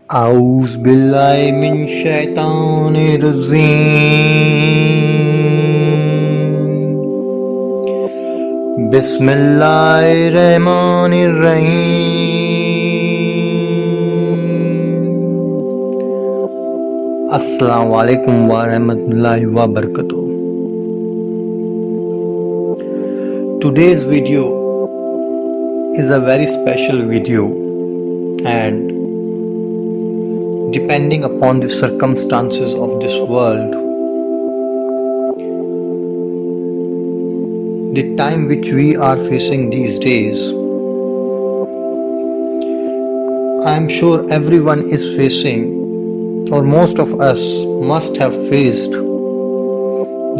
أعوذ بالله من الشيطان الرجيم بسم الله الرحمن الرحيم Assalamu alaikum wa rahmatullahi wa barakatuh. Today's video is a very special video, and depending upon the circumstances of this world, the time which we are facing these days, I am sure everyone is facing, or most of us must have faced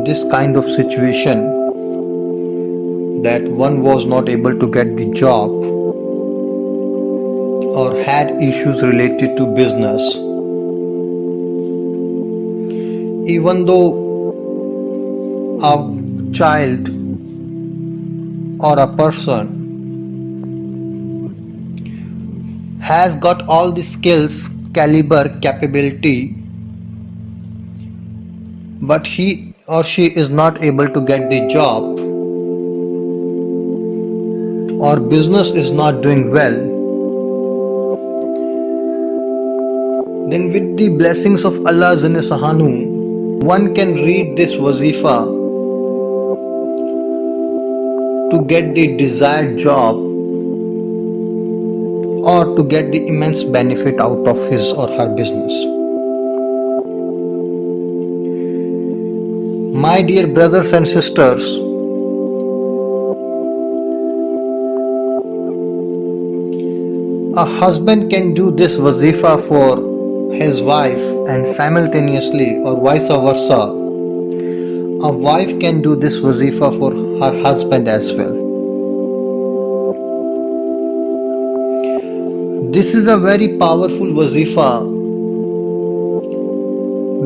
this kind of situation, that one was not able to get the job or had issues related to business. Even though a child or a person has got all the skills, caliber, capability, but he or she is not able to get the job, or business is not doing well, then with the blessings of Allah Jalla Sahanu, one can read this wazifa to get the desired job or to get the immense benefit out of his or her business. My dear brothers and sisters, a husband can do this wazifa for his wife, and simultaneously, or vice versa, a wife can do this wazifa for her husband as well. This is a very powerful wazifa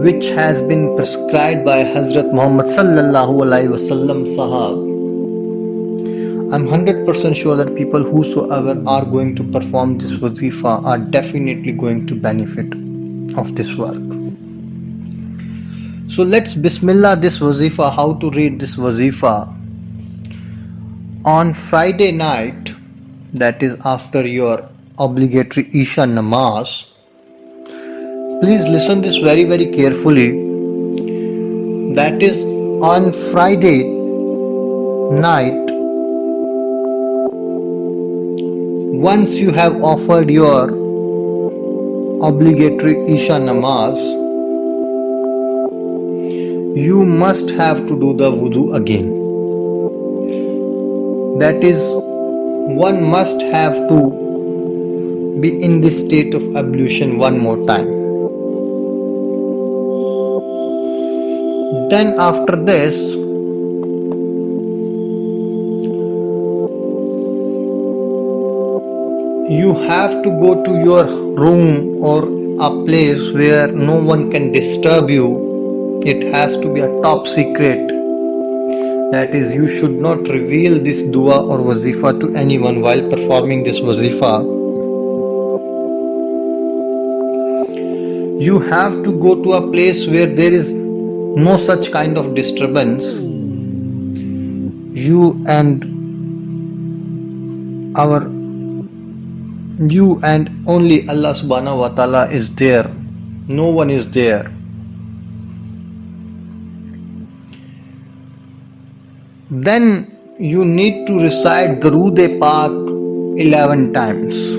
which has been prescribed by Hazrat Muhammad sallallahu alaihi wasallam sahab. I'm 100% sure that people whosoever are going to perform this wazifa are definitely going to benefit of this work. So let's bismillah this wazifa. How to read this wazifa? On Friday night, that is after your obligatory Isha namaz, please listen this very carefully. That is on Friday night, once you have offered your obligatory Isha namaz, you must have to do the wudu again. That is, one must have to be in this state of ablution one more time. Then after this, you have to go to your room or a place where no one can disturb you. It has to be a top secret. That is, you should not reveal this dua or wazifa to anyone while performing this wazifa. You have to go to a place where there is no such kind of disturbance. You and only Allah subhanahu wa ta'ala is there. No one is there. Then you need to recite Darood-e-Pak 11 times.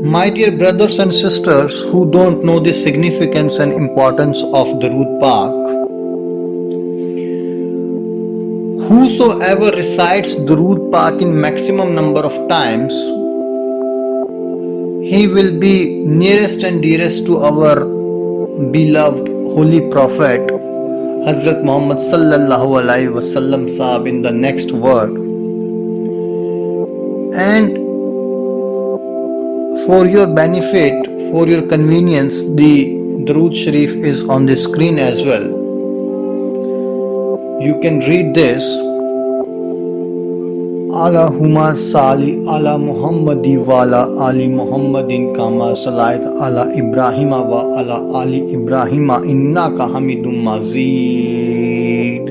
My dear brothers and sisters who don't know the significance and importance of Darood-Pak, whosoever recites Darood-Pak in maximum number of times, he will be nearest and dearest to our beloved Holy Prophet Hazrat Muhammad sallallahu alaihi wasallam sahab in the next world. And for your benefit, for your convenience, the Darood Sharif is on the screen as well. You can read this Allahumma salli ala Muhammadi wa ala ali Muhammadin kama salaita ala Ibrahima wa ala ali Ibrahima innaka Hamidum Mazid.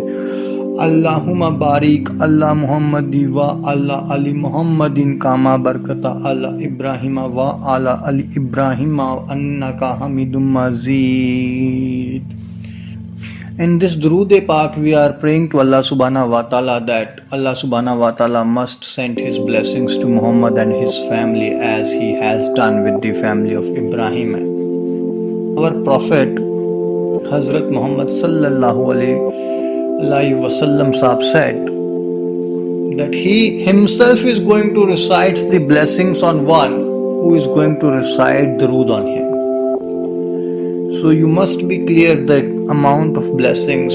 Allahumma barik ala Muhammadi wa ala ali Muhammadin kama barakata ala Ibrahima wa ala ali Ibrahima innaka Hamidum Mazid. In this Durood-e-Pak, we are praying to Allah subhanahu wa ta'ala that Allah subhanahu wa ta'ala must send his blessings to Muhammad and his family as he has done with the family of Ibrahim. Our Prophet Hazrat Muhammad sallallahu alaihi wasallam sahab said that he himself is going to recite the blessings on one who is going to recite Durood on him. So you must be clear the amount of blessings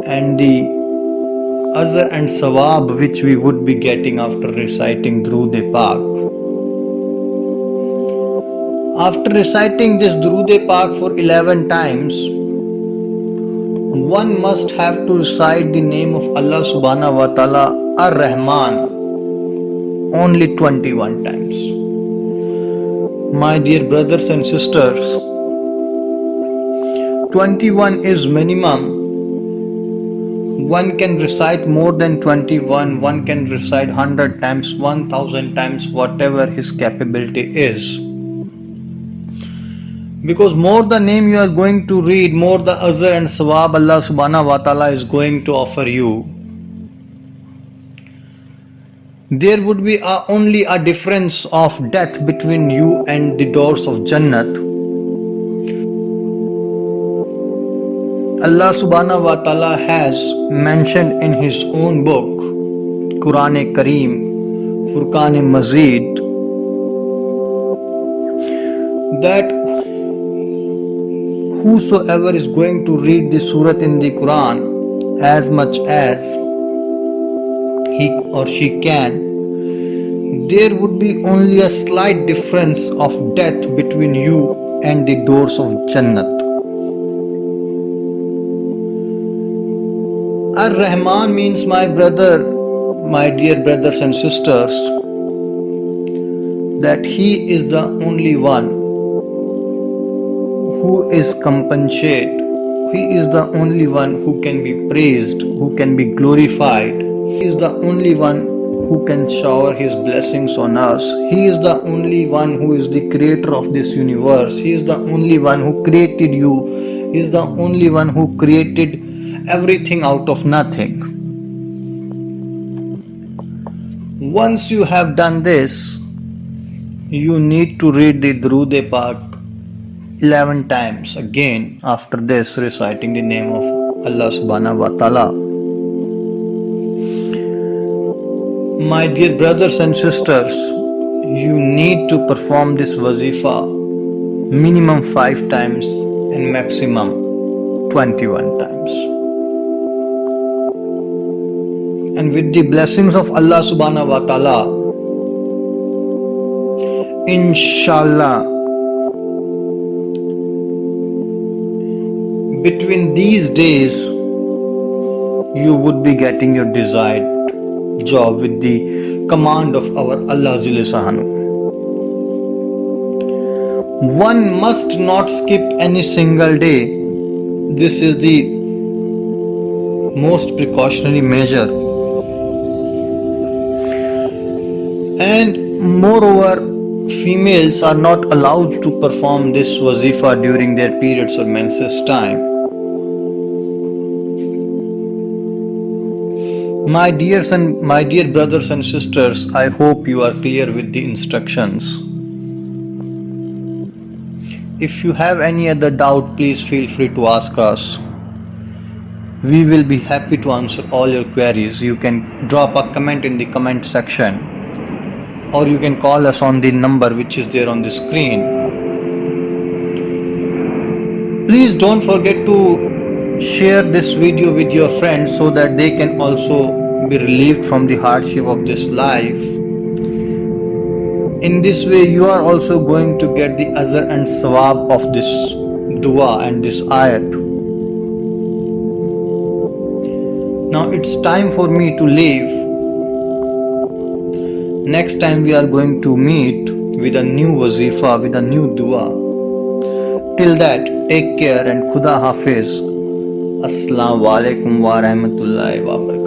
and the ajr and sawab which we would be getting after reciting Durood-e-Pak. After reciting this Durood-e-Pak for 11 times, one must have to recite the name of Allah subhanahu wa ta'ala Ar-Rahman only 21 times. My dear brothers and sisters, 21 is minimum. One can recite more than 21, one can recite 100 times, 1000 times, whatever his capability is. Because more the name you are going to read, more the ajr and sawab Allah subhanahu wa ta'ala is going to offer you. There would be only a difference of death between you and the doors of Jannat. Allah subhanahu wa ta'ala has mentioned in his own book, Quran-e-Kareem, Furqan-e-Mazid, that whosoever is going to read the surah in the Quran as much as he or she can, there would be only a slight difference of death between you and the doors of Jannat. Ar-Rahman means, my dear brothers and sisters, that he is the only one who is compensate. He is the only one who can be praised, who can be glorified. He is the only one who can shower his blessings on us. He is the only one who is the creator of this universe. He is the only one who created you. He is the only one who created everything out of nothing. Once you have done this, you need to read the Durood-e-Pak 11 times again after this, reciting the name of Allah subhanahu wa ta'ala. My dear brothers and sisters, you need to perform this wazifa minimum 5 times and maximum 21 times. And with the blessings of Allah subhanahu wa ta'ala, inshallah, between these days you would be getting your desired job with the command of our Allah Jalla Sha'anu. One must not skip any single day. This is the most precautionary measure. And moreover, females are not allowed to perform this wazifa during their periods or menses time. My dear brothers and sisters, I hope you are clear with the instructions. If you have any other doubt, please feel free to ask us. We will be happy to answer all your queries. You can drop a comment in the comment section, or you can call us on the number which is there on the screen. Please don't forget to share this video with your friends so that they can also be relieved from the hardship of this life. In this way, you are also going to get the ajr and sawab of this dua and this ayat. Now it's time for me to leave. Next time we are going to meet with a new wazifa, with a new dua. Till that, take care and Khuda Hafiz. Assalamu alaikum wa rahmatullahi wa barakatuh.